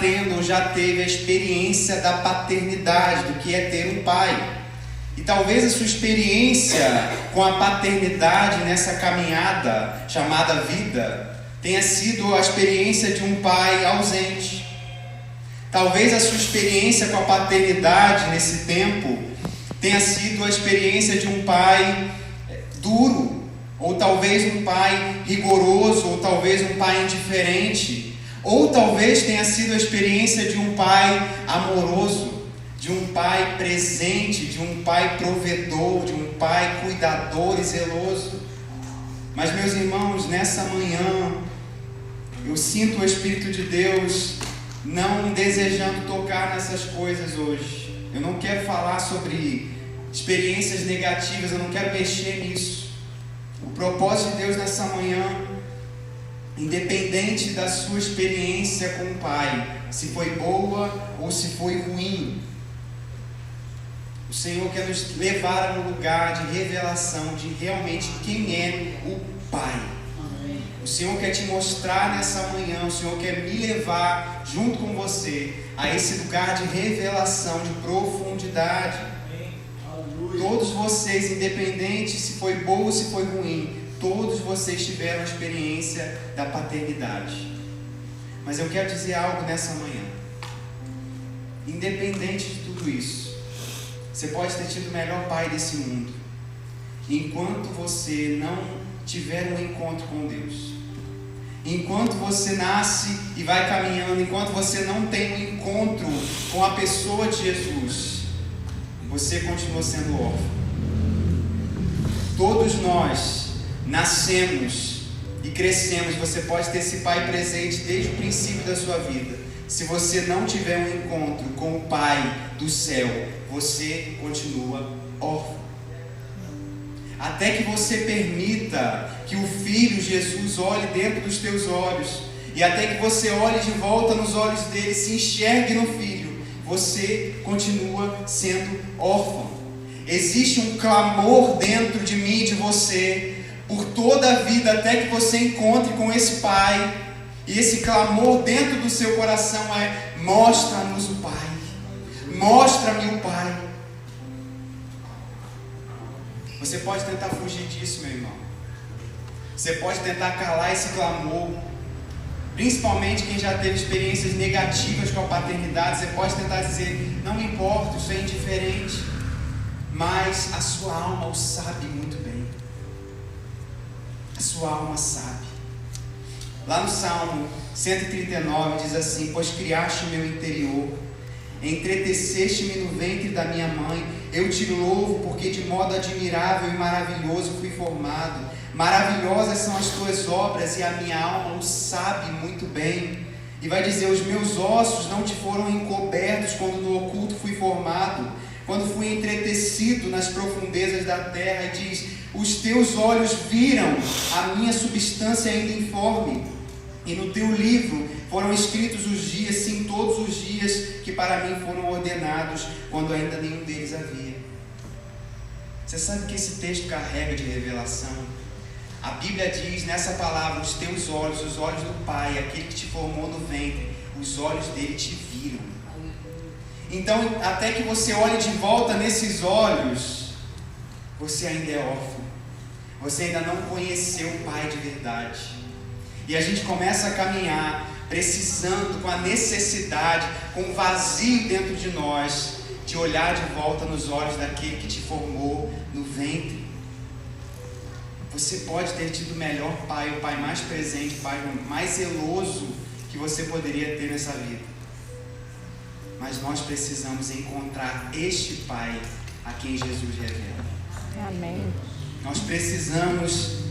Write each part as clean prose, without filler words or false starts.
tendo ou já teve a experiência da paternidade, do que é ter um pai. E talvez a sua experiência com a paternidade nessa caminhada chamada vida tenha sido a experiência de um pai ausente. Talvez a sua experiência com a paternidade nesse tempo tenha sido a experiência de um pai duro, ou talvez um pai rigoroso, ou talvez um pai indiferente, ou talvez tenha sido a experiência de um pai amoroso, de um pai presente, de um pai provedor, de um pai cuidador e zeloso. Mas, meus irmãos, nessa manhã eu sinto o Espírito de Deus não desejando tocar nessas coisas hoje. Eu não quero falar sobre experiências negativas, eu não quero mexer nisso. O propósito de Deus nessa manhã, independente da sua experiência com o Pai, se foi boa ou se foi ruim, o Senhor quer nos levar a um lugar de revelação de realmente quem é o Pai. O Senhor quer te mostrar nessa manhã, o Senhor quer me levar junto com você a esse lugar de revelação, de profundidade. Todos vocês, independente se foi bom ou se foi ruim, todos vocês tiveram a experiência da paternidade. Mas eu quero dizer algo nessa manhã. Independente de tudo isso, você pode ter tido o melhor pai desse mundo. Enquanto você não tiver um encontro com Deus, enquanto você nasce e vai caminhando, enquanto você não tem um encontro com a pessoa de Jesus, você continua sendo órfão. Todos nós nascemos e crescemos. Você pode ter esse pai presente desde o princípio da sua vida. Se você não tiver um encontro com o Pai do céu, você continua órfão. Até que você permita que o Filho Jesus olhe dentro dos teus olhos, e até que você olhe de volta nos olhos dele, se enxergue no Filho, você continua sendo órfão. Existe um clamor dentro de mim e de você por toda a vida, até que você encontre com esse Pai. E esse clamor dentro do seu coração é: mostra-nos o Pai, mostra-me o Pai. Você pode tentar fugir disso, meu irmão. Você pode tentar calar esse clamor, principalmente quem já teve experiências negativas com a paternidade. Você pode tentar dizer: não me importa, isso é indiferente. Mas a sua alma o sabe muito bem. A sua alma sabe. Lá no Salmo 139 diz assim: pois criaste o meu interior, entreteceste-me no ventre da minha mãe. Eu te louvo, porque de modo admirável e maravilhoso fui formado. Maravilhosas são as tuas obras, e a minha alma o sabe muito bem. E vai dizer: os meus ossos não te foram encobertos quando no oculto fui formado, quando fui entretecido nas profundezas da terra. E diz: os teus olhos viram a minha substância ainda informe, e no teu livro foram escritos os dias, sim, todos os dias que para mim foram ordenados, quando ainda nenhum deles havia. Você sabe o que esse texto carrega de revelação? A Bíblia diz nessa palavra: os teus olhos, os olhos do Pai, aquele que te formou no ventre, os olhos dele te viram. Então, até que você olhe de volta nesses olhos, você ainda é órfão. Você ainda não conheceu o Pai de verdade. E a gente começa a caminhar precisando, com a necessidade, com o vazio dentro de nós, de olhar de volta nos olhos daquele que te formou no ventre. Você pode ter tido o melhor pai, o pai mais presente, o pai mais zeloso que você poderia ter nessa vida. Mas nós precisamos encontrar este Pai a quem Jesus revela. Amém. Nós precisamos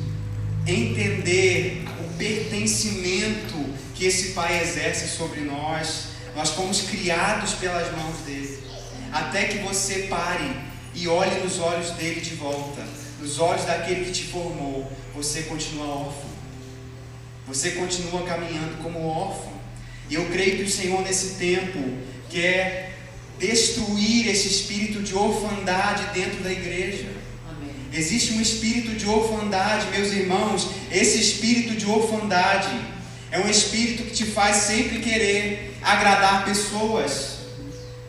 entender o pertencimento que esse Pai exerce sobre nós. Nós fomos criados pelas mãos dele. Até que você pare e olhe nos olhos dele de volta, nos olhos daquele que te formou, você continua órfão. Você continua caminhando como órfão. E eu creio que o Senhor nesse tempo quer destruir esse espírito de orfandade dentro da igreja. Amém. Existe um espírito de orfandade, meus irmãos. Esse espírito de orfandade é um espírito que te faz sempre querer agradar pessoas,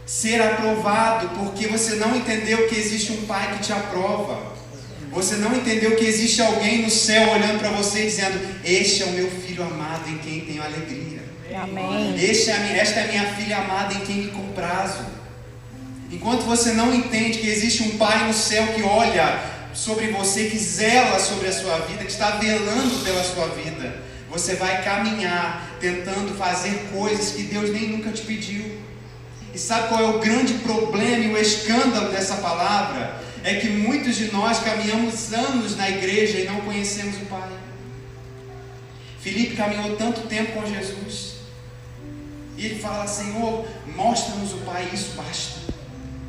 ser aprovado, porque você não entendeu que existe um Pai que te aprova. Você não entendeu que existe alguém no céu olhando para você e dizendo: este é o meu filho amado em quem tenho alegria. Amém. Esta é a minha filha amada em quem me comprazo. Enquanto você não entende que existe um Pai no céu que olha sobre você, que zela sobre a sua vida, que está velando pela sua vida, você vai caminhar tentando fazer coisas que Deus nem nunca te pediu. E sabe qual é o grande problema e o escândalo dessa palavra? É que muitos de nós caminhamos anos na igreja e não conhecemos o Pai. Filipe caminhou tanto tempo com Jesus, e ele fala: Senhor, mostra-nos o Pai, isso basta.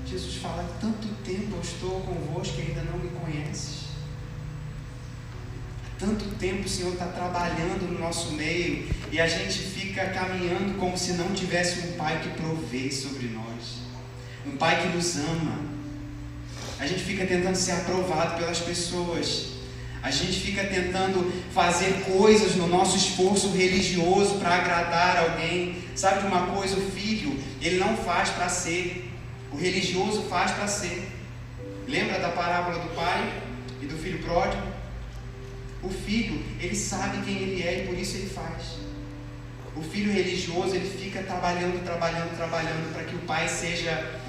Jesus fala: tanto tempo eu estou convosco e ainda não me conheces. Há tanto tempo o Senhor está trabalhando no nosso meio, e a gente fica caminhando como se não tivesse um Pai que provê sobre nós, um Pai que nos ama. A gente fica tentando ser aprovado pelas pessoas. A gente fica tentando fazer coisas no nosso esforço religioso para agradar alguém. Sabe de uma coisa? O filho, ele não faz para ser. O religioso faz para ser. Lembra da parábola do pai e do filho pródigo? O filho, ele sabe quem ele é e por isso ele faz. O filho religioso, ele fica trabalhando para que o pai seja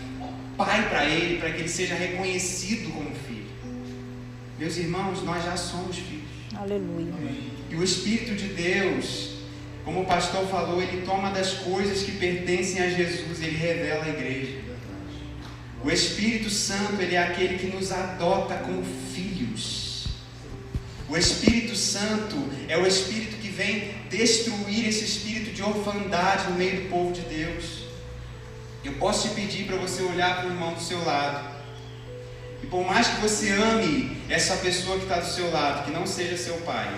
pai para ele, para que ele seja reconhecido como filho. Meus irmãos, nós já somos filhos. Aleluia. E o Espírito de Deus, como o pastor falou, ele toma das coisas que pertencem a Jesus, ele revela a igreja. O Espírito Santo, ele é aquele que nos adota como filhos. O Espírito Santo é o Espírito que vem destruir esse espírito de orfandade no meio do povo de Deus. Eu posso te pedir para você olhar para o irmão do seu lado, e por mais que você ame essa pessoa que está do seu lado, que não seja seu pai,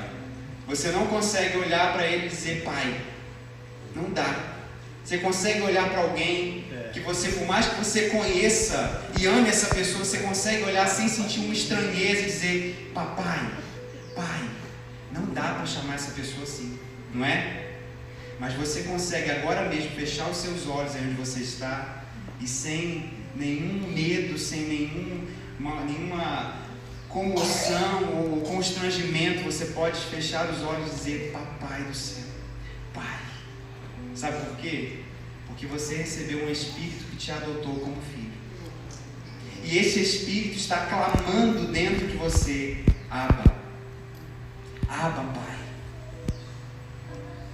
você não consegue olhar para ele e dizer pai. Não dá. Você consegue olhar para alguém que você, por mais que você conheça e ame essa pessoa, você consegue olhar sem sentir uma estranheza e dizer papai, pai. Não dá para chamar essa pessoa assim, não é? Mas você consegue agora mesmo fechar os seus olhos aí onde você está, e sem nenhum medo, sem nenhuma comoção ou constrangimento, você pode fechar os olhos e dizer papai do céu, pai. Sabe por quê? Porque você recebeu um Espírito que te adotou como filho. E esse Espírito está clamando dentro de você: Abba, Abba, Pai.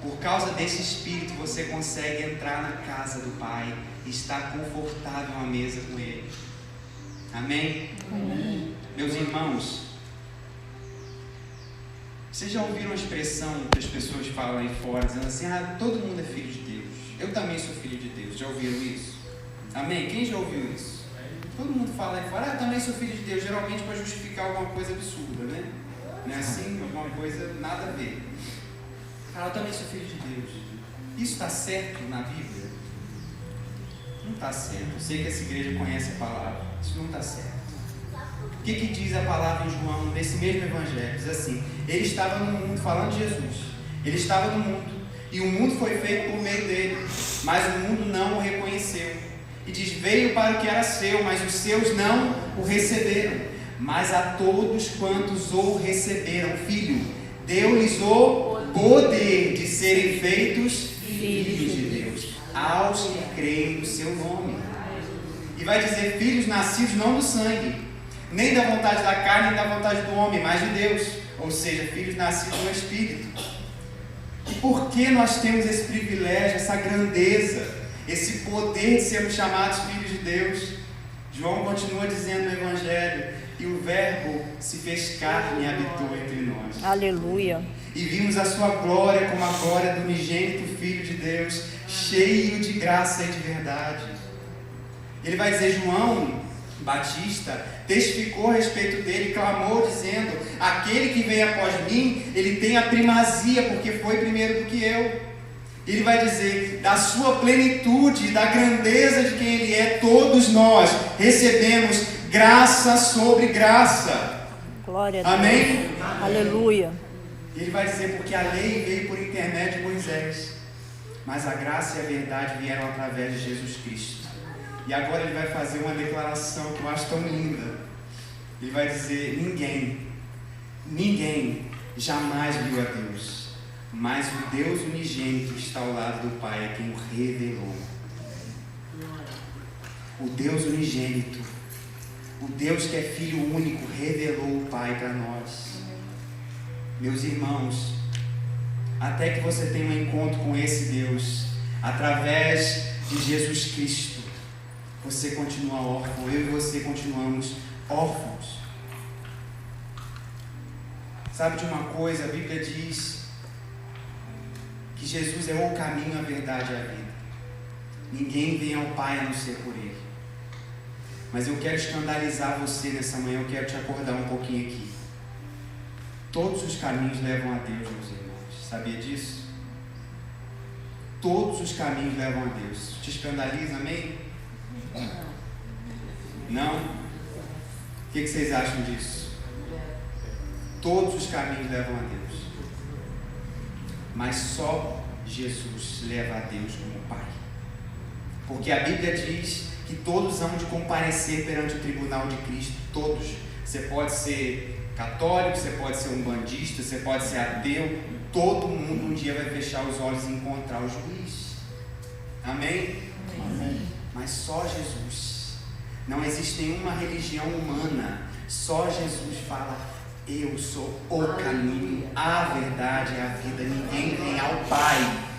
Por causa desse Espírito você consegue entrar na casa do Pai e estar confortável à mesa com Ele. Amém? Amém. Meus irmãos, vocês já ouviram a expressão que as pessoas falam aí fora, dizendo assim: todo mundo é filho de Deus, eu também sou filho de Deus. Já ouviram isso? Amém? Quem já ouviu isso? Todo mundo fala aí fora: eu também sou filho de Deus, geralmente para justificar alguma coisa absurda, né? Não é assim? Alguma coisa nada a ver. Eu também sou filho de Deus. Isso está certo na Bíblia? Não está certo. Eu sei que essa igreja conhece a palavra. Isso não está certo. O que diz a palavra em João, nesse mesmo evangelho? Diz assim: ele estava no mundo, falando de Jesus, ele estava no mundo, e o mundo foi feito por meio dele, mas o mundo não o reconheceu. E diz: veio para o que era seu, mas os seus não o receberam. Mas a todos quantos o receberam, filho, deu-lhes o poder de serem feitos filhos de Deus, aos que creem no seu nome. E vai dizer: filhos nascidos não do sangue, nem da vontade da carne, nem da vontade do homem, mas de Deus. Ou seja, filhos nascidos no Espírito. E por que nós temos esse privilégio, essa grandeza, esse poder de sermos chamados filhos de Deus? João continua dizendo no Evangelho: e o Verbo se fez carne e habitou entre nós. Aleluia. E vimos a sua glória como a glória do unigênito Filho de Deus, cheio de graça e de verdade. Ele vai dizer: João Batista testificou a respeito dele, clamou dizendo: aquele que vem após mim, ele tem a primazia, porque foi primeiro do que eu. Ele vai dizer: da sua plenitude, da grandeza de quem ele é, todos nós recebemos graça sobre graça. Glória a Deus. Amém? Aleluia. Ele vai dizer: porque a lei veio por intermédio de Moisés, mas a graça e a verdade vieram através de Jesus Cristo. E agora ele vai fazer uma declaração que eu acho tão linda. Ele vai dizer: ninguém jamais viu a Deus, mas o Deus unigênito está ao lado do Pai, é quem o revelou. O Deus unigênito, o Deus que é Filho único, revelou o Pai para nós. Meus irmãos, até que você tenha um encontro com esse Deus, através de Jesus Cristo, você continua órfão, eu e você continuamos órfãos. Sabe de uma coisa? A Bíblia diz que Jesus é o caminho, a verdade e a vida. Ninguém vem ao Pai a não ser por Ele. Mas eu quero escandalizar você nessa manhã, eu quero te acordar um pouquinho aqui. Todos os caminhos levam a Deus, meus irmãos. Sabia disso? Todos os caminhos levam a Deus. Te escandaliza, amém? Não? O que vocês acham disso? Todos os caminhos levam a Deus. Mas só Jesus leva a Deus como Pai. Porque a Bíblia diz que todos hão de comparecer perante o tribunal de Cristo. Todos. Você pode ser católico, você pode ser um bandista, você pode ser ateu. Todo mundo um dia vai fechar os olhos e encontrar o juiz. Amém? Amém. Mas só Jesus. Não existe nenhuma religião humana. Só Jesus fala: eu sou o caminho, a verdade e a vida. Ninguém vem ao Pai.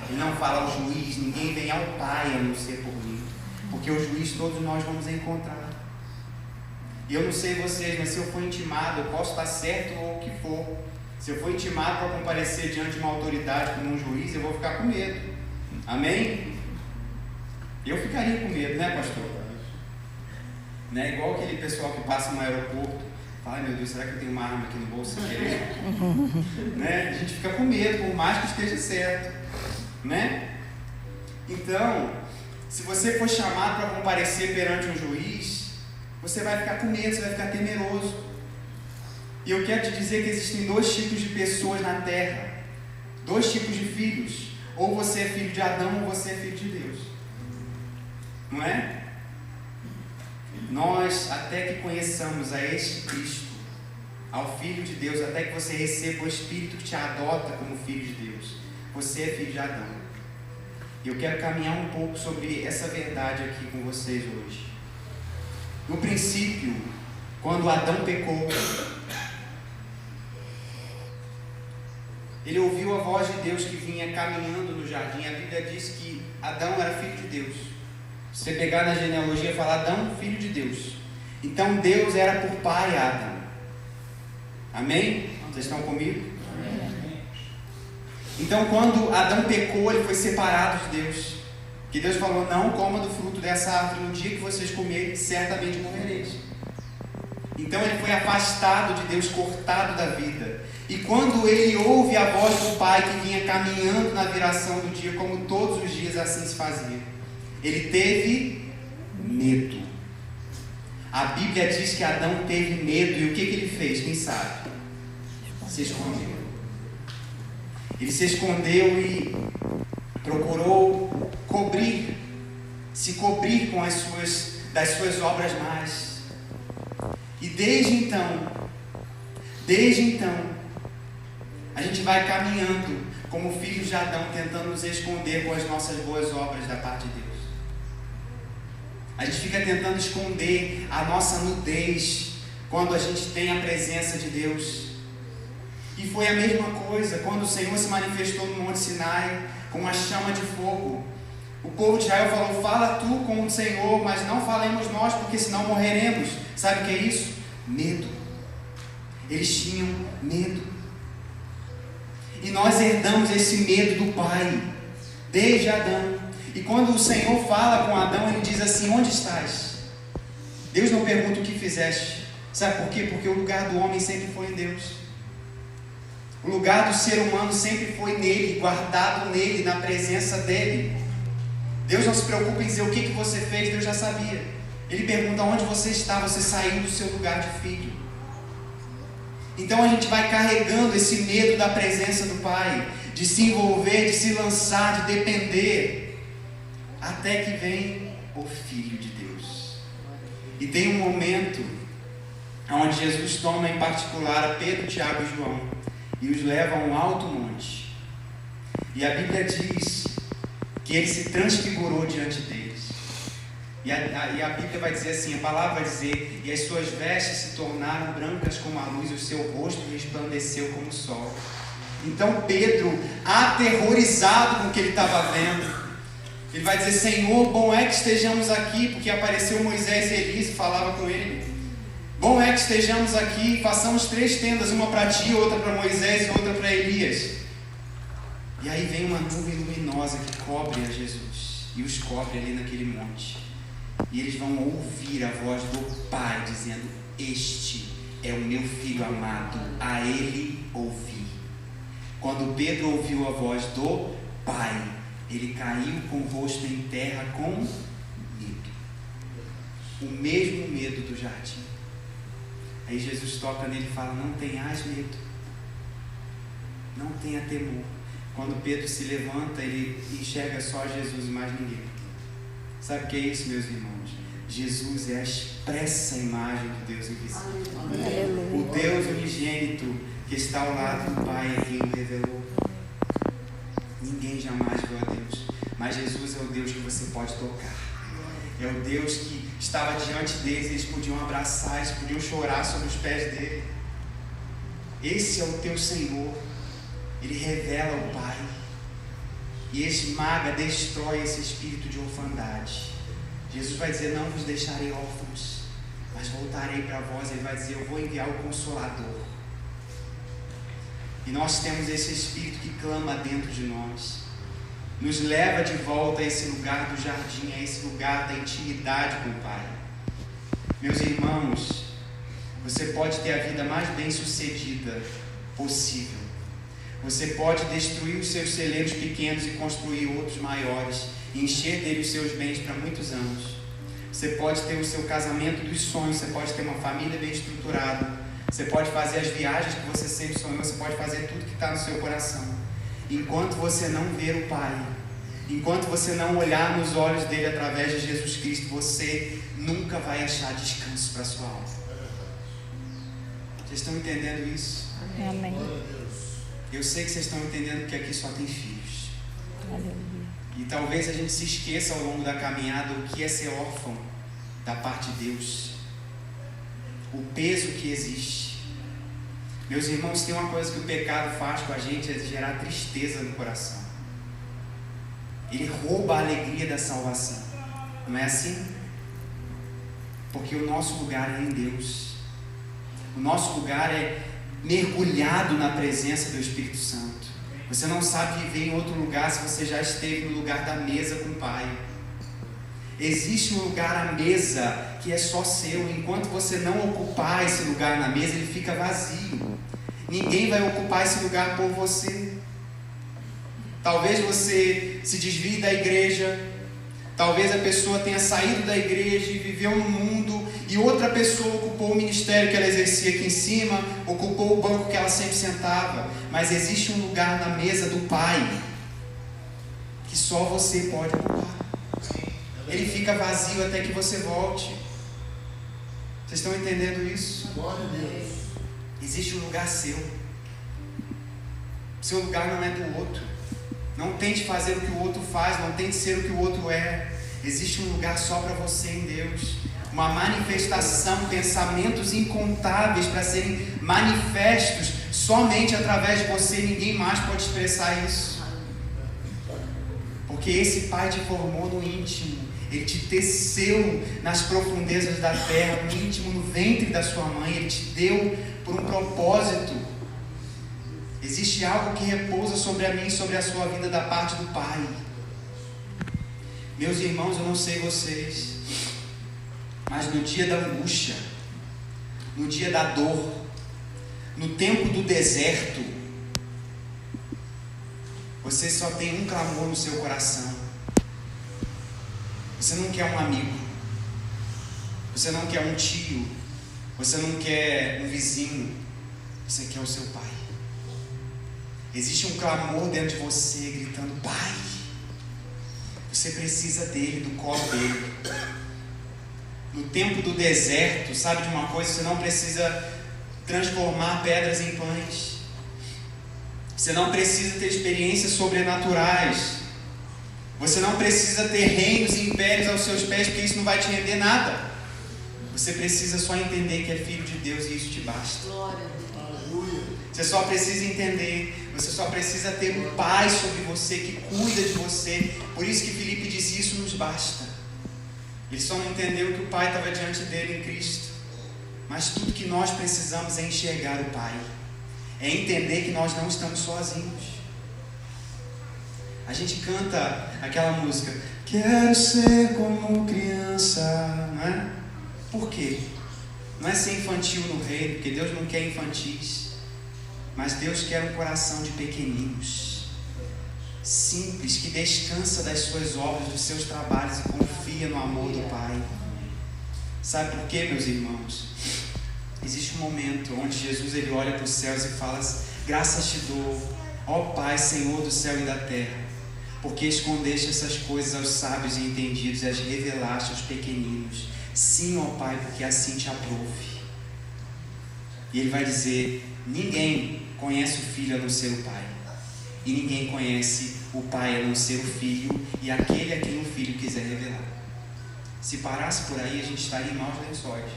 Ele não fala ao juiz. Ninguém vem ao Pai a não ser por mim. Porque o juiz todos nós vamos encontrar. E eu não sei vocês, mas se eu for intimado, eu posso estar certo ou o que for. Se eu for intimado para comparecer diante de uma autoridade como um juiz, eu vou ficar com medo. Amém? Eu ficaria com medo, né, pastor? Né? Igual aquele pessoal que passa no aeroporto. Fala: ai meu Deus, será que eu tenho uma arma aqui no bolso sem querer? Né? A gente fica com medo, por mais que esteja certo. Né? Então, se você for chamado para comparecer perante um juiz, você vai ficar com medo, você vai ficar temeroso. E eu quero te dizer que existem dois tipos de pessoas na terra, dois tipos de filhos. Ou você é filho de Adão, ou você é filho de Deus. Não é? Nós, até que conheçamos a este Cristo, ao Filho de Deus, até que você receba o Espírito que te adota como filho de Deus, você é filho de Adão. E eu quero caminhar um pouco sobre essa verdade aqui com vocês hoje. No princípio, quando Adão pecou, ele ouviu a voz de Deus que vinha caminhando no jardim. A Bíblia diz que Adão era filho de Deus. Se você pegar na genealogia e falar Adão, filho de Deus. Então Deus era por pai a Adão. Amém? Vocês estão comigo? Amém. Então quando Adão pecou, ele foi separado de Deus. Que Deus falou: não coma do fruto dessa árvore, no dia que vocês comerem, certamente morrereis. Então ele foi afastado de Deus, cortado da vida. E quando ele ouve a voz do Pai que vinha caminhando na viração do dia, como todos os dias assim se fazia, ele teve medo. A Bíblia diz que Adão teve medo. E o que ele fez? Quem sabe? Se escondeu. Ele se escondeu e procurou se cobrir com das suas obras más. E desde então, a gente vai caminhando como filhos de Adão, tentando nos esconder com as nossas boas obras da parte de Deus. A gente fica tentando esconder a nossa nudez quando a gente tem a presença de Deus. E foi a mesma coisa quando o Senhor se manifestou no Monte Sinai com uma chama de fogo. O povo de Israel falou: fala tu com o Senhor, mas não falemos nós, porque senão morreremos. Sabe o que é isso? Medo. Eles tinham medo. E nós herdamos esse medo do Pai, desde Adão. E quando o Senhor fala com Adão, ele diz assim: onde estás? Deus não pergunta o que fizeste. Sabe por quê? Porque o lugar do homem sempre foi em Deus. O lugar do ser humano sempre foi nele, guardado nele, na presença dele. Deus não se preocupa em dizer o que você fez, Deus já sabia. Ele pergunta: onde você está? Você saiu do seu lugar de filho. Então a gente vai carregando esse medo da presença do Pai, de de se envolver, de se lançar, de depender, até que vem o Filho de Deus. E tem um momento onde Jesus toma em particular a Pedro, Tiago e João e os leva a um alto monte. E a Bíblia diz que ele se transfigurou diante deles. E a Bíblia vai dizer assim, a palavra vai dizer: e as suas vestes se tornaram brancas como a luz, e o seu rosto resplandeceu como o sol. Então Pedro, aterrorizado com o que ele estava vendo, ele vai dizer: Senhor, bom é que estejamos aqui, porque apareceu Moisés e Elias e falava com ele. Bom é que estejamos aqui, façamos 3 tendas, uma para ti, outra para Moisés e outra para Elias. E aí vem uma nuvem luminosa que cobre a Jesus e os cobre ali naquele monte. E eles vão ouvir a voz do Pai dizendo: este é o meu Filho amado, a ele ouvi. Quando Pedro ouviu a voz do Pai, ele caiu com o rosto em terra com medo. O mesmo medo do jardim. Aí Jesus toca nele e fala: não tenhas medo, não tenha temor. Quando Pedro se levanta, ele enxerga só Jesus e mais ninguém. Sabe o que é isso, meus irmãos? Jesus é a expressa imagem do Deus invisível. Aleluia. O Deus unigênito que está ao lado do Pai é quem o revelou. Ninguém jamais viu a Deus, mas Jesus é o Deus que você pode tocar. É o Deus que estava diante deles, eles podiam abraçar, eles podiam chorar sobre os pés dele. Esse é o teu Senhor. Ele revela o Pai e esmaga, destrói esse espírito de orfandade. Jesus vai dizer: não vos deixarei órfãos, mas voltarei para vós. Ele vai dizer: eu vou enviar o Consolador. E nós temos esse espírito que clama dentro de nós, nos leva de volta a esse lugar do jardim, a esse lugar da intimidade com o Pai. Meus irmãos, você pode ter a vida mais bem sucedida possível. Você pode destruir os seus celeiros pequenos e construir outros maiores, e encher dele os seus bens para muitos anos. Você pode ter o seu casamento dos sonhos, você pode ter uma família bem estruturada, você pode fazer as viagens que você sempre sonhou, você pode fazer tudo que está no seu coração. Enquanto você não ver o Pai, enquanto você não olhar nos olhos dele através de Jesus Cristo, você nunca vai achar descanso para a sua alma. Vocês estão entendendo isso? Amém. Eu sei que vocês estão entendendo que aqui só tem filhos. Aleluia. E talvez a gente se esqueça ao longo da caminhada o que é ser órfão da parte de Deus. O peso que existe. Meus irmãos, tem uma coisa que o pecado faz com a gente, é gerar tristeza no coração. Ele rouba a alegria da salvação. Não é assim? Porque o nosso lugar é em Deus. O nosso lugar é mergulhado na presença do Espírito Santo. Você não sabe viver em outro lugar se você já esteve no lugar da mesa com o Pai. Existe um lugar à mesa que é só seu. Enquanto você não ocupar esse lugar na mesa, ele fica vazio. Ninguém vai ocupar esse lugar por você. Talvez você se desvie da igreja. Talvez a pessoa tenha saído da igreja e viveu no mundo, e outra pessoa ocupou o ministério que ela exercia aqui em cima, ocupou o banco que ela sempre sentava. Mas existe um lugar na mesa do Pai que só você pode ocupar. Ele fica vazio até que você volte. Vocês estão entendendo isso? Glória a Deus. Existe um lugar seu. Seu lugar não é do outro. Não tente fazer o que o outro faz, não tente ser o que o outro é. Existe um lugar só para você em Deus. Uma manifestação, pensamentos incontáveis para serem manifestos somente através de você. Ninguém mais pode expressar isso. Porque esse Pai te formou no íntimo. Ele te teceu nas profundezas da terra, no íntimo, no ventre da sua mãe. Ele te deu por um propósito. Existe algo que repousa sobre a mim e sobre a sua vida da parte do Pai. Meus irmãos, eu não sei vocês, mas no dia da angústia, no dia da dor, no tempo do deserto, você só tem um clamor no seu coração. Você não quer um amigo, você não quer um tio, você não quer um vizinho, você quer o seu Pai. Existe um clamor dentro de você, gritando: Pai. Você precisa dele, do colo dele. No tempo do deserto, sabe de uma coisa? Você não precisa transformar pedras em pães. Você não precisa ter experiências sobrenaturais. Você não precisa ter reinos e impérios aos seus pés, porque isso não vai te render nada. Você precisa só entender que é filho de Deus e isso te basta. Você só precisa entender, você só precisa ter um Pai sobre você que cuida de você. Por isso que Filipe disse: isso nos basta. Ele só não entendeu que o Pai estava diante dele em Cristo. Mas tudo que nós precisamos é enxergar o Pai, é entender que nós não estamos sozinhos. A gente canta aquela música: quero ser como criança, não é? Por quê? Não é ser infantil no reino, porque Deus não quer infantis, mas Deus quer um coração de pequeninos, simples, que descansa das suas obras, dos seus trabalhos e confia no amor do Pai. Sabe por quê, meus irmãos? Existe um momento onde Jesus ele olha para os céus e fala: graças te dou, ó Pai, Senhor do céu e da terra, porque escondeste essas coisas aos sábios e entendidos e as revelaste aos pequeninos. Sim, ó Pai, porque assim te aprouve. E ele vai dizer: ninguém conhece o Filho a não ser o Pai, e ninguém conhece o Pai a não ser o Filho e aquele a quem o Filho quiser revelar. Se parasse por aí, a gente estaria em maus lençóis.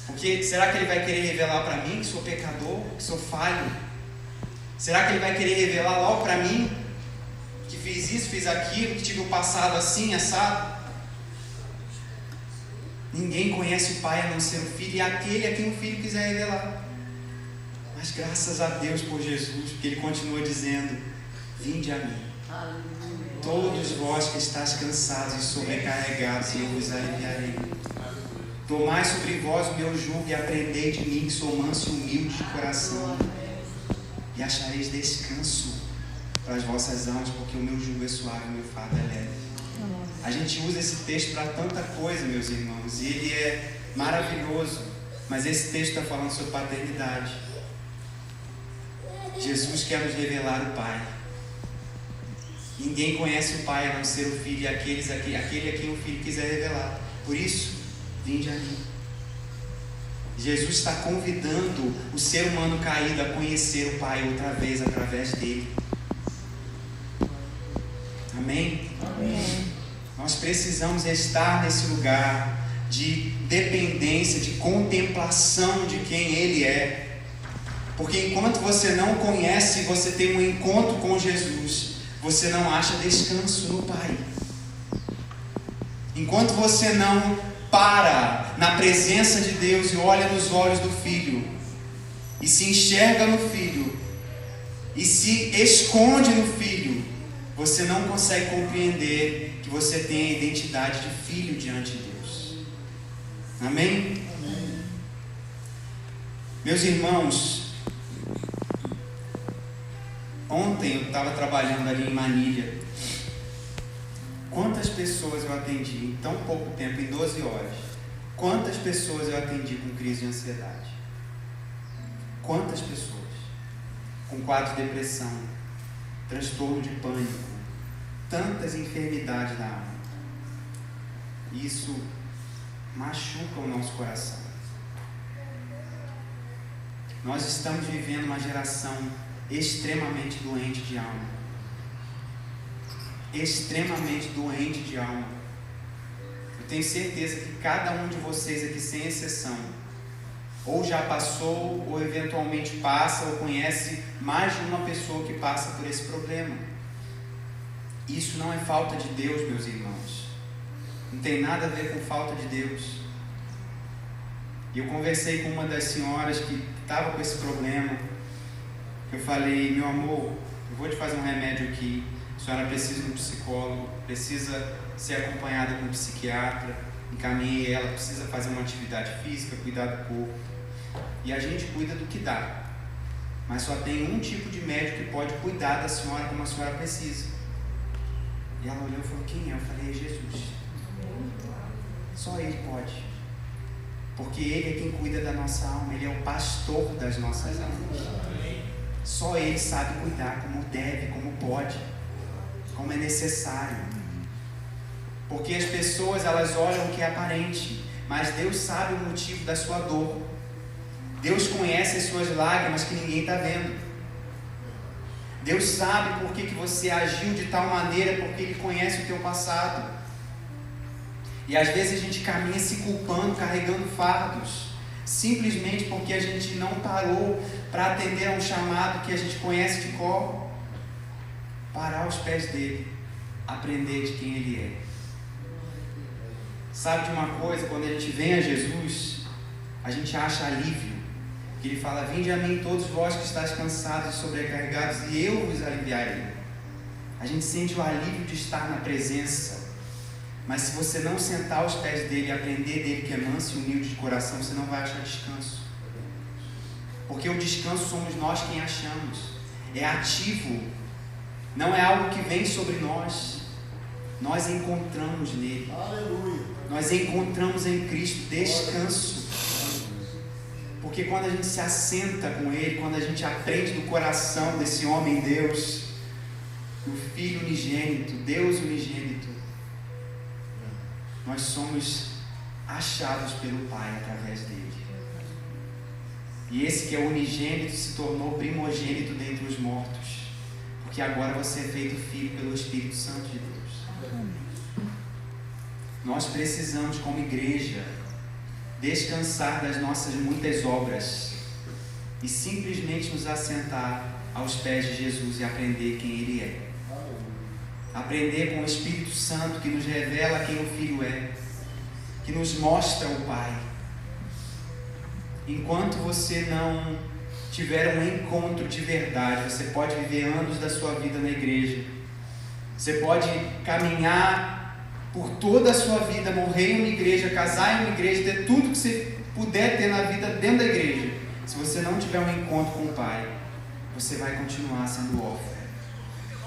Porque será que ele vai querer revelar para mim que sou pecador, que sou falho? Será que ele vai querer revelar logo para mim que fiz isso, fiz aquilo, que tive um passado assim, assado? Ninguém conhece o Pai a não ser o Filho e aquele a quem o Filho quiser revelar. Mas graças a Deus por Jesus, porque Ele continua dizendo: vinde a mim, todos vós que estáis cansados e sobrecarregados, e eu vos aliviarei. Tomai sobre vós o meu jugo e aprendei de mim, que sou manso e humilde de coração, e achareis descanso para as vossas almas, porque o meu jugo é suave e o meu fardo é leve. A gente usa esse texto para tanta coisa, meus irmãos, e ele é maravilhoso, mas esse texto está falando sobre paternidade. Jesus quer nos revelar o Pai. Ninguém conhece o Pai a não ser o Filho e aquele a quem o Filho quiser revelar. Por isso, vinde a mim. Jesus está convidando o ser humano caído a conhecer o Pai outra vez através dele. Amém? Amém. Nós precisamos estar nesse lugar de dependência, de contemplação de quem Ele é. Porque enquanto você não conhece, você tem um encontro com Jesus, você não acha descanso no Pai. Enquanto você não para na presença de Deus e olha nos olhos do Filho, e se enxerga no Filho, e se esconde no Filho, você não consegue compreender que você tem a identidade de filho diante de Deus. Amém? Amém. Meus irmãos, ontem eu estava trabalhando ali em Manilha. Quantas pessoas eu atendi em tão pouco tempo, em 12 horas? Quantas pessoas eu atendi com crise de ansiedade? Quantas pessoas? Com quadro de depressão, transtorno de pânico, tantas enfermidades da alma. Isso machuca o nosso coração. Nós estamos vivendo uma geração extremamente doente de alma. Extremamente doente de alma. Eu tenho certeza que cada um de vocês aqui, sem exceção, ou já passou, ou eventualmente passa, ou conhece mais de uma pessoa que passa por esse problema. Isso não é falta de Deus, meus irmãos. Não tem nada a ver com falta de Deus. E eu conversei com uma das senhoras que estava com esse problema. Eu falei: meu amor, eu vou te fazer um remédio aqui. A senhora precisa de um psicólogo, precisa ser acompanhada com um psiquiatra. Encaminhei ela, precisa fazer uma atividade física, cuidar do corpo. E a gente cuida do que dá. Mas só tem um tipo de médico que pode cuidar da senhora como a senhora precisa. E ela olhou e falou: quem é? Eu falei: é Jesus. Só Ele pode. Porque Ele é quem cuida da nossa alma. Ele é o pastor das nossas almas. Só Ele sabe cuidar como deve, como pode, como é necessário. Porque as pessoas, elas olham o que é aparente, mas Deus sabe o motivo da sua dor. Deus conhece as suas lágrimas que ninguém está vendo. Deus sabe por que você agiu de tal maneira, porque Ele conhece o teu passado. E às vezes a gente caminha se culpando, carregando fardos, simplesmente porque a gente não parou para atender a um chamado que a gente conhece de cor. Parar aos pés dele, aprender de quem Ele é. Sabe de uma coisa? Quando a gente vem a Jesus, a gente acha alívio. Ele fala: vinde a mim todos vós que estáis cansados e sobrecarregados, e eu vos aliviarei. A gente sente o alívio de estar na presença. Mas se você não sentar aos pés dele e aprender dele que é manso e humilde de coração, você não vai achar descanso. Porque o descanso somos nós quem achamos. É ativo. Não é algo que vem sobre nós. Nós encontramos nele. Aleluia. Nós encontramos em Cristo descanso. Porque quando a gente se assenta com Ele, quando a gente aprende do coração desse homem Deus, do Filho unigênito, Deus unigênito, nós somos achados pelo Pai através dele. E esse que é unigênito se tornou primogênito dentre os mortos, porque agora você é feito filho pelo Espírito Santo de Deus. Nós precisamos, como igreja, descansar das nossas muitas obras e simplesmente nos assentar aos pés de Jesus e aprender quem Ele é. Aprender com o Espírito Santo que nos revela quem o Filho é, que nos mostra o Pai. Enquanto você não tiver um encontro de verdade, você pode viver anos da sua vida na igreja, você pode caminhar por toda a sua vida, morrer em uma igreja, casar em uma igreja, ter tudo que você puder ter na vida dentro da igreja. Se você não tiver um encontro com o Pai, você vai continuar sendo órfão.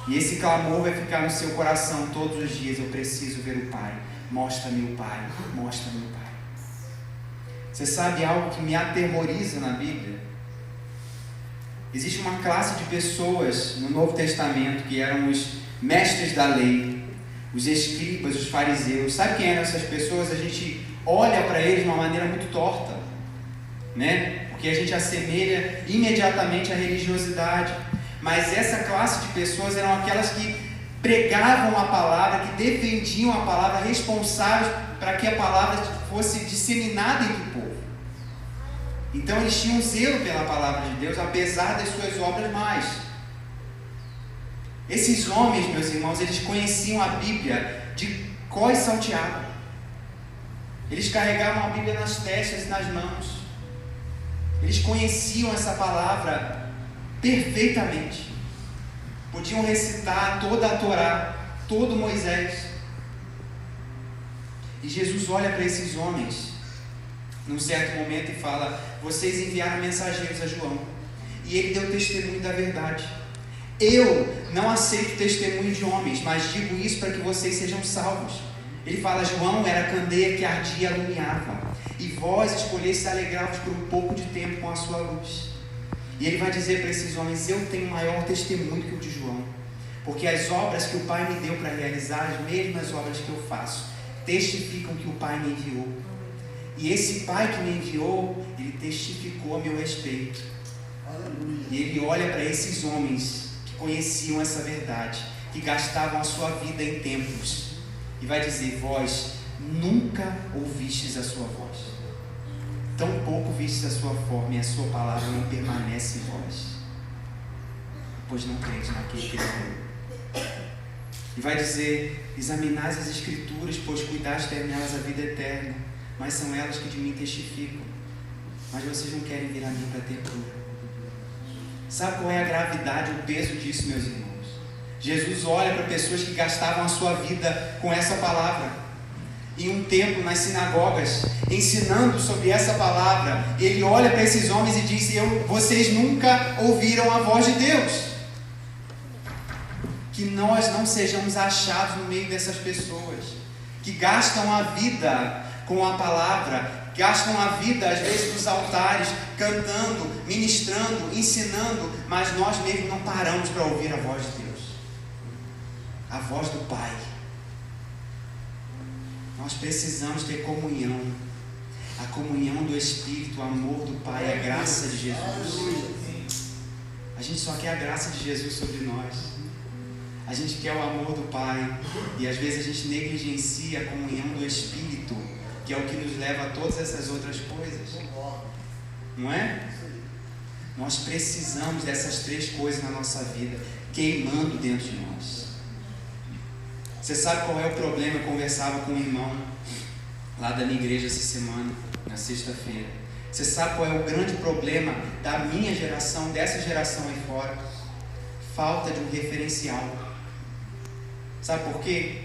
E esse clamor vai ficar no seu coração todos os dias: eu preciso ver o Pai, mostra-me o Pai, mostra-me o Pai. Você sabe algo que me aterroriza na Bíblia? Existe uma classe de pessoas no Novo Testamento que eram os mestres da lei, os escribas, os fariseus. Sabe quem eram essas pessoas? A gente olha para eles de uma maneira muito torta, né? Porque a gente assemelha imediatamente à religiosidade. Mas essa classe de pessoas eram aquelas que pregavam a palavra, que defendiam a palavra, responsáveis para que a palavra fosse disseminada entre o povo. Então eles tinham zelo pela palavra de Deus, apesar das suas obras mais. Esses homens, meus irmãos, eles conheciam a Bíblia de có e salteado. Eles carregavam a Bíblia nas testas e nas mãos. Eles conheciam essa palavra perfeitamente. Podiam recitar toda a Torá, todo Moisés. E Jesus olha para esses homens num certo momento e fala: vocês enviaram mensageiros a João, e ele deu testemunho da verdade. Eu não aceito testemunho de homens, mas digo isso para que vocês sejam salvos. Ele fala: João era candeia que ardia e alumiava, e vós escolheste alegrar-vos por um pouco de tempo com a sua luz. E ele vai dizer para esses homens: eu tenho maior testemunho que o de João, porque as obras que o Pai me deu para realizar, as mesmas obras que eu faço, testificam que o Pai me enviou. E esse Pai que me enviou, ele testificou a meu respeito. Aleluia. E ele olha para esses homens que conheciam essa verdade, que gastavam a sua vida em templos, e vai dizer: vós nunca ouvistes a sua voz, tão pouco vistes a sua forma, e a sua palavra não permanece em vós, pois não credes naquele que veio. E vai dizer: examinais as Escrituras, pois cuidaste ter nelas a vida eterna, mas são elas que de mim testificam. Mas vocês não querem vir a mim para ter cura. Sabe qual é a gravidade, o peso disso, meus irmãos? Jesus olha para pessoas que gastavam a sua vida com essa palavra, em um templo, nas sinagogas, ensinando sobre essa palavra. Ele olha para esses homens e diz: vocês nunca ouviram a voz de Deus. Que nós não sejamos achados no meio dessas pessoas que gastam a vida com a palavra, gastam a vida, às vezes, nos altares, cantando, ministrando, ensinando, mas nós mesmos não paramos para ouvir a voz de Deus, a voz do Pai. Nós precisamos ter comunhão, a comunhão do Espírito, o amor do Pai, a graça de Jesus. A gente só quer a graça de Jesus sobre nós. A gente quer o amor do Pai e às vezes a gente negligencia a comunhão do Espírito, que é o que nos leva a todas essas outras coisas. Não é? Nós precisamos dessas 3 coisas na nossa vida, queimando dentro de nós. Você sabe qual é o problema? Eu conversava com um irmão lá da minha igreja essa semana, na sexta-feira. Você sabe qual é o grande problema da minha geração, dessa geração aí fora? Falta de um referencial. Sabe por quê?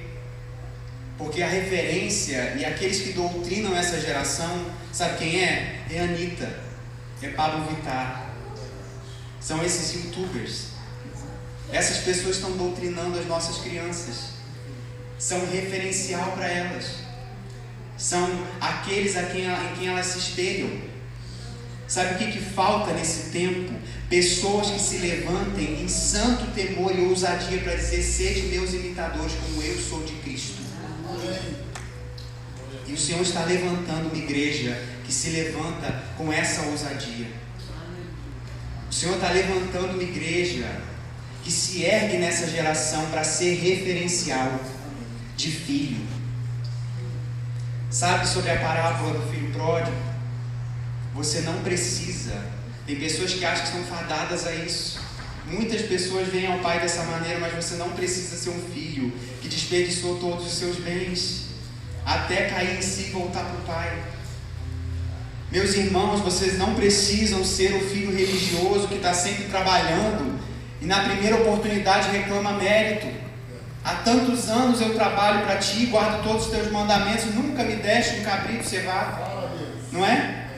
Porque a referência e aqueles que doutrinam essa geração, sabe quem é? É a Anitta, é Pablo Vittar. São esses youtubers. Essas pessoas estão doutrinando as nossas crianças. São um referencial para elas. São aqueles em quem elas se espelham. Sabe o que falta nesse tempo? Pessoas que se levantem em santo temor e ousadia para dizer: sede meus imitadores, como eu sou de Cristo. E o Senhor está levantando uma igreja que se levanta com essa ousadia. O Senhor está levantando uma igreja que se ergue nessa geração para ser referencial de filho. Sabe sobre a parábola do filho pródigo? Você não precisa. Tem pessoas que acham que são fadadas a isso. Muitas pessoas veem ao pai dessa maneira, mas você não precisa ser um filho que desperdiçou todos os seus bens até cair em si e voltar para o pai. Meus irmãos, vocês não precisam ser o filho religioso que está sempre trabalhando e na primeira oportunidade reclama mérito. Há tantos anos eu trabalho para ti, guardo todos os teus mandamentos, nunca me deste um cabrito cevado. Não é?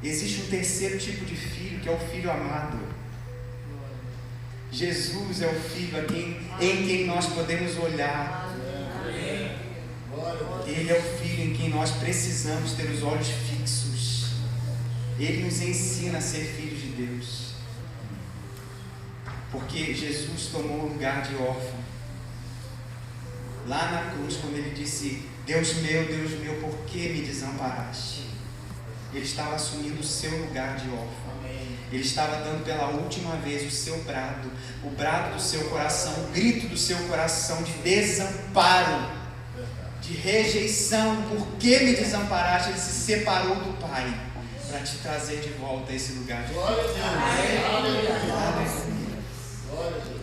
Existe um terceiro tipo de filho, que é o filho amado. Jesus é o filho em quem nós podemos olhar. Ele é o filho em quem nós precisamos ter os olhos fixos. Ele nos ensina a ser filhos de Deus. Porque Jesus tomou o lugar de órfão. Lá na cruz, quando ele disse: Deus meu, por que me desamparaste? Ele estava assumindo o seu lugar de órfão. Ele estava dando pela última vez o seu brado, o brado do seu coração, o grito do seu coração de desamparo, de rejeição. Por que me desamparaste? Ele se separou do Pai para te trazer de volta a esse lugar de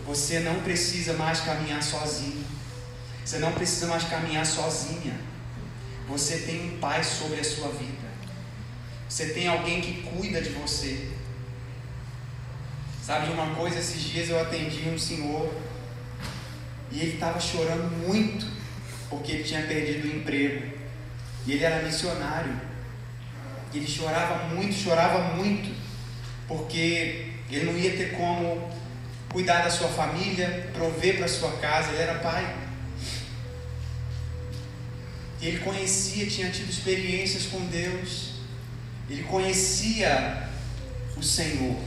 Você não precisa mais caminhar sozinho. Você não precisa mais caminhar sozinha. Você tem um Pai sobre a sua vida. Você tem alguém que cuida de você. Sabe de uma coisa? Esses dias eu atendi um senhor e ele estava chorando muito porque ele tinha perdido o emprego. E ele era missionário. Ele chorava muito, porque ele não ia ter como cuidar da sua família, prover para a sua casa. Ele era pai. Ele conhecia, tinha tido experiências com Deus. Ele conhecia o Senhor.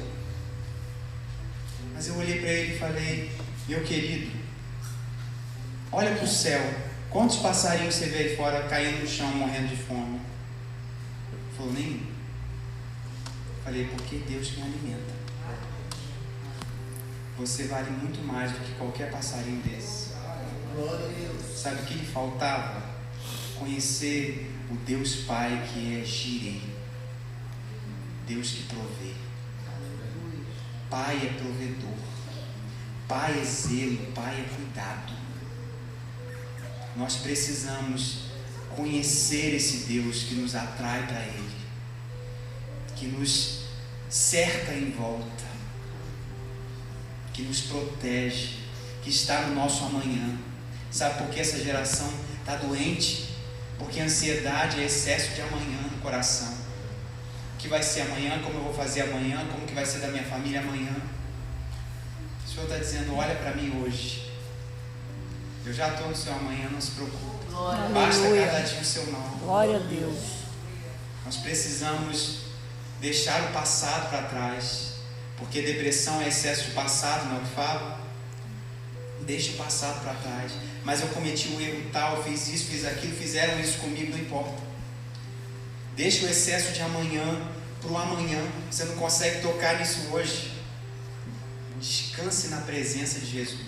Mas eu olhei para ele e falei: meu querido, olha para o céu. Quantos passarinhos você vê aí fora caindo no chão, morrendo de fome? Ele falou: nenhum. Falei: porque Deus me alimenta. Você vale muito mais do que qualquer passarinho desse. Sabe o que lhe faltava? Conhecer o Deus Pai que é Jireh, Deus que provê. Pai é provedor, Pai é zelo, Pai é cuidado. Nós precisamos conhecer esse Deus que nos atrai para Ele, que nos cerca em volta, que nos protege, que está no nosso amanhã. Sabe por que essa geração está doente? Porque a ansiedade é excesso de amanhã no coração. O que vai ser amanhã? Como eu vou fazer amanhã? Como que vai ser da minha família amanhã? O Senhor está dizendo: olha para mim hoje. Eu já estou no seu amanhã, não se preocupe. Basta cada dia o seu nome. Glória a Deus. Nós precisamos deixar o passado para trás, porque depressão é excesso de passado, não é o que falo? Deixa o passado para trás. Mas eu cometi um erro tal, fiz isso, fiz aquilo, fizeram isso comigo, não importa. Deixa o excesso de amanhã para o amanhã. Você não consegue tocar nisso hoje. Descanse na presença de Jesus.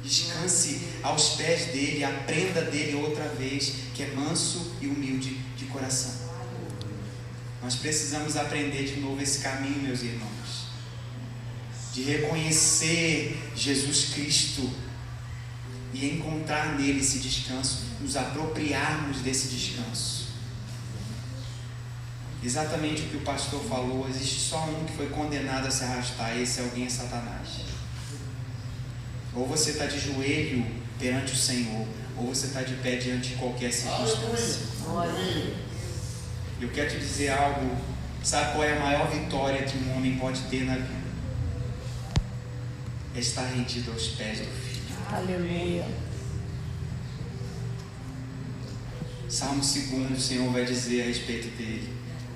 Descanse aos pés dele, aprenda dele outra vez, que é manso e humilde de coração. Nós precisamos aprender de novo esse caminho, meus irmãos, de reconhecer Jesus Cristo e encontrar nele esse descanso, nos apropriarmos desse descanso. Exatamente o que o pastor falou, existe só um que foi condenado a se arrastar, esse alguém é Satanás. Ou você está de joelho perante o Senhor, ou você está de pé diante de qualquer circunstância. Eu quero te dizer algo. Sabe qual é a maior vitória que um homem pode ter na vida? É estar rendido aos pés do Filho. Aleluia. Salmo 2, o Senhor vai dizer a respeito dele: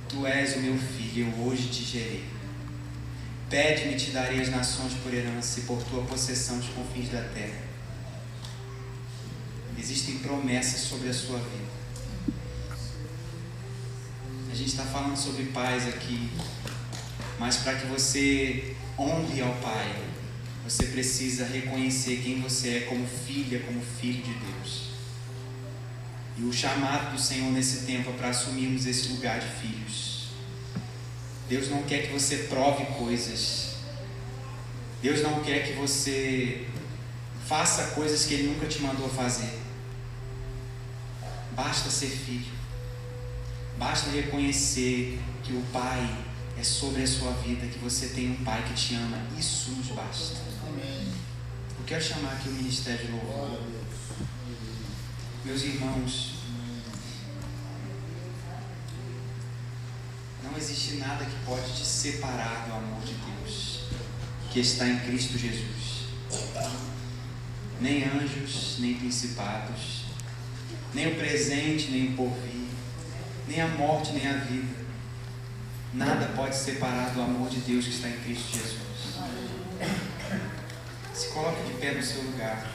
Tu és o meu filho, eu hoje te gerei. Pede-me e te darei as nações por herança e por tua possessão os confins da terra. Existem promessas sobre a sua vida. A gente está falando sobre pais aqui, mas para que você honre ao Pai, você precisa reconhecer quem você é como filha, como filho de Deus. E o chamado do Senhor nesse tempo é para assumirmos esse lugar de filhos. Deus não quer que você prove coisas. Deus não quer que você faça coisas que Ele nunca te mandou fazer. Basta ser filho. Basta reconhecer que o Pai é sobre a sua vida, que você tem um Pai que te ama. Isso nos basta. Eu quero chamar aqui o Ministério de Louvor. Meus irmãos, não existe nada que pode te separar do amor de Deus, que está em Cristo Jesus. Nem anjos, nem principados, nem o presente, nem o porvir, nem a morte, nem a vida. Nada pode separar do amor de Deus que está em Cristo Jesus. Se coloque de pé no seu lugar.